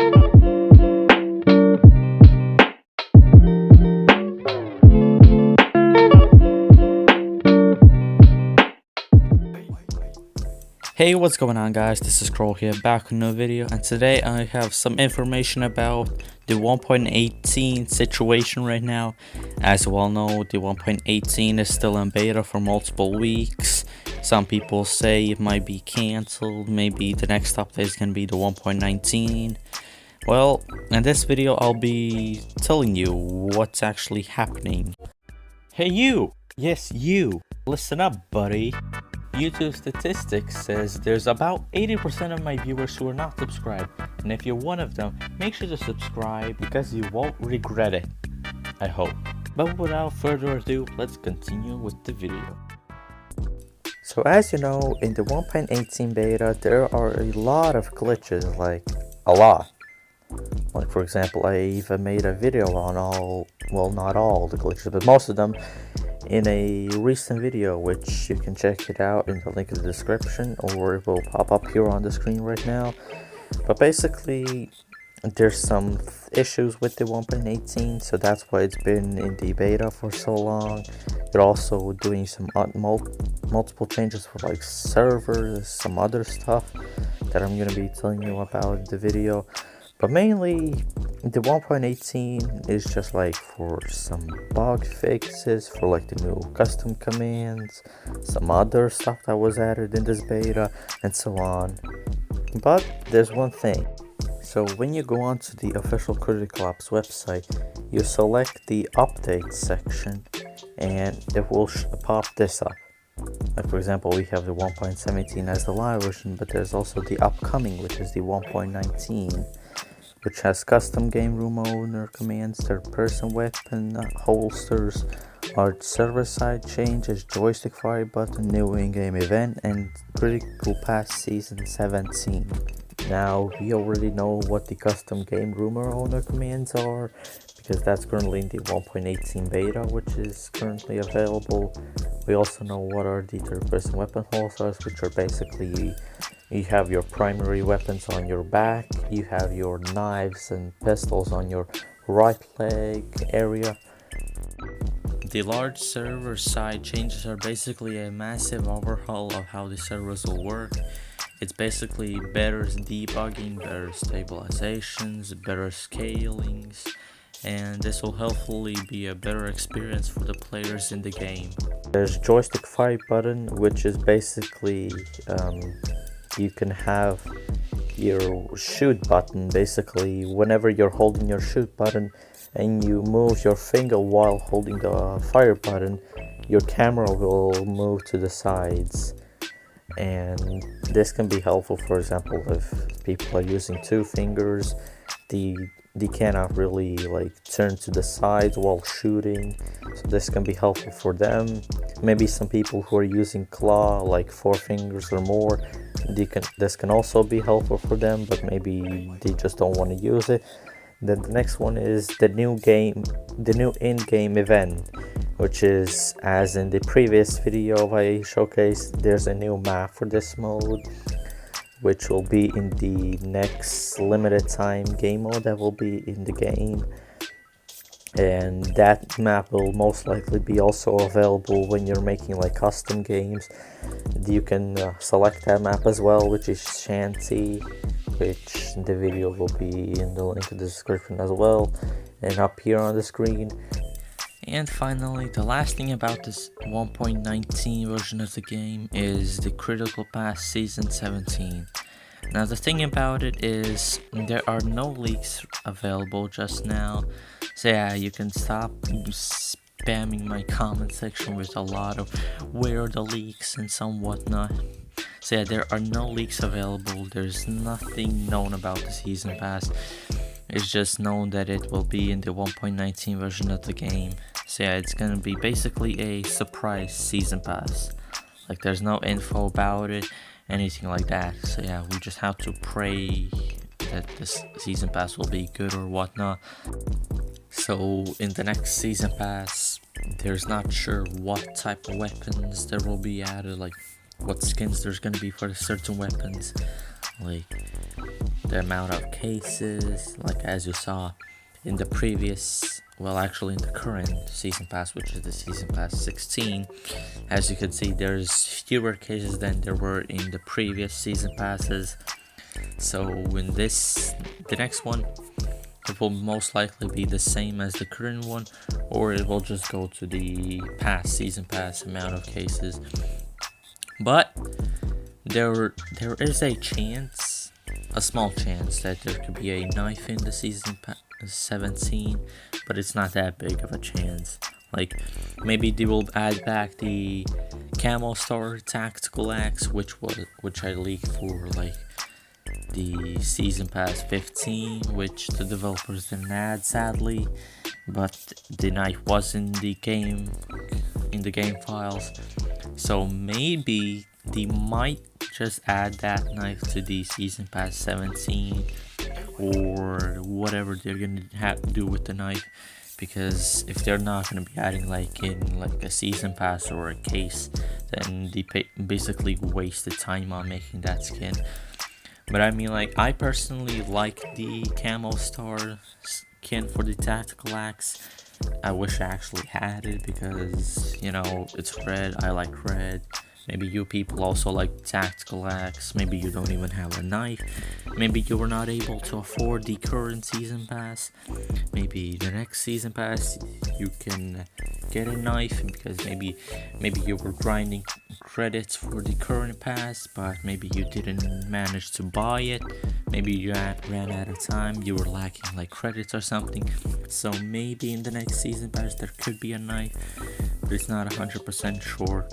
Hey, what's going on, guys? This is KroLe here, back with another video, and today I have some information about the 1.18 situation right now. As you all know, the 1.18 is still in beta for multiple weeks. Some people say it might be cancelled, maybe the next update is going to be the 1.19. Well, in this video I'll be telling you what's actually happening. Hey you! Yes, you! Listen up, buddy! YouTube statistics says there's about 80% of my viewers who are not subscribed, and if you're one of them, make sure to subscribe because you won't regret it, I hope. But without further ado, let's continue with the video. So as you know, in the 1.18 beta, there are a lot of glitches, like a lot. Like for example, I even made a video on all, well, not all the glitches, but most of them in a recent video, which you can check it out in the link in the description, or it will pop up here on the screen right now. But basically, there's some issues with the 1.18, so that's why it's been in the beta for so long. They're also doing some multiple changes for like servers, some other stuff that I'm gonna be telling you about in the video. But mainly, the 1.18 is just like for some bug fixes, for like the new custom commands, some other stuff that was added in this beta, and so on. But there's one thing. So when you go onto the official CriticalOps website, you select the update section, and it will pop this up. Like for example, we have the 1.17 as the live version, but there's also the upcoming, which is the 1.19. Which has custom game room owner commands, third-person weapon holsters, large server-side changes, joystick fire button, new in-game event, and Critical Pass Season 17. Now, we already know what the custom game room owner commands are, because that's currently in the 1.18 beta, which is currently available. We also know what are the third-person weapon holsters, which are basically, you have your primary weapons on your back, you have your knives and pistols on your right leg area. The large server side changes are basically a massive overhaul of how the servers will work. It's basically better debugging, better stabilizations, better scalings, and this will hopefully be a better experience for the players in the game. There's joystick fire button, which is basically you can have your shoot button. Basically, whenever you're holding your shoot button and you move your finger while holding the fire button, your camera will move to the sides, and this can be helpful. For example, if people are using two fingers, they cannot really like turn to the sides while shooting, so this can be helpful for them. Maybe some people who are using claw, like 4 fingers or more, this can also be helpful for them, but maybe they just don't want to use it. Then the next one is the new in-game event, which is, as in the previous video I showcased, there's a new map for this mode, which will be in the next limited time game mode that will be in the game. And that map will most likely be also available when you're making like custom games. You can select that map as well, which is Shanty, which the video will be in the link in the description as well, and up here on the screen. And finally, the last thing about this 1.19 version of the game is the Critical Pass Season 17. Now the thing about it is there are no leaks available just now, so yeah, you can stop spamming my comment section with a lot of where are the leaks and some whatnot. So yeah, there are no leaks available, there's nothing known about the Season Pass. It's just known that it will be in the 1.19 version of the game. So yeah, it's gonna be basically a surprise Season Pass. Like there's no info about it, anything like that. So yeah, we just have to pray that this Season Pass will be good or whatnot. So in the next Season Pass, there's not sure what type of weapons there will be added, like what skins there's gonna be for certain weapons. Like the amount of cases, like as you saw in the previous, well actually in the current season pass, which is the season pass 16. As you can see, there's fewer cases than there were in the previous season passes. So in the next one, it will most likely be the same as the current one, or it will just go to the past season pass amount of cases. But there is a chance, a small chance, that there could be a knife in the season 17, but it's not that big of a chance. Like, maybe they will add back the camo star tactical axe, which I leaked for like the season pass 15, which the developers didn't add sadly, but the knife was in the game files. So maybe they might just add that knife to the season pass 17, or whatever they're gonna have to do with the knife, because if they're not gonna be adding like in like a season pass or a case, then they basically wasted time on making that skin. But I mean, like, I personally like the camo star skin for the tactical axe. I wish I actually had it because, you know, it's red, I like red. Maybe you people also like tactical axe. Maybe you don't even have a knife. Maybe you were not able to afford the current season pass. Maybe the next season pass you can get a knife, because maybe you were grinding credits for the current pass, but maybe you didn't manage to buy it. Maybe you ran out of time, you were lacking like credits or something. So maybe in the next season pass there could be a knife, but it's not 100% sure.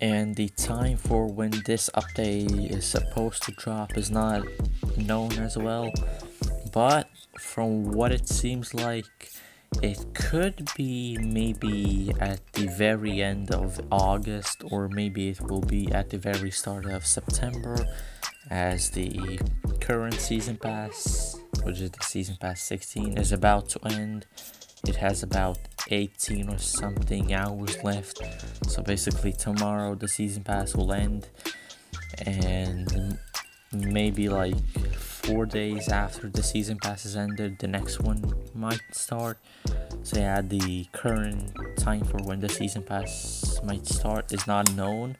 And the time for when this update is supposed to drop is not known as well, but from what it seems like, it could be maybe at the very end of August, or maybe it will be at the very start of September, as the current season pass, which is the season pass 16, is about to end. It has about 18 or something hours left, so basically tomorrow the season pass will end, and maybe like 4 days after the season pass is ended, the next one might start. So yeah, the current time for when the season pass might start is not known,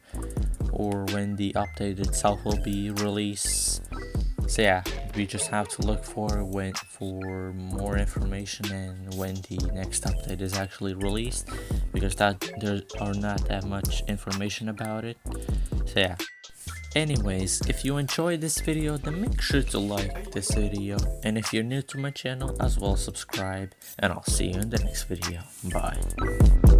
or when the update itself will be released. So yeah, we just have to look for more information and when the next update is actually released, because there are not that much information about it. So yeah. Anyways, if you enjoyed this video, then make sure to like this video, and if you're new to my channel as well, subscribe, and I'll see you in the next video. Bye.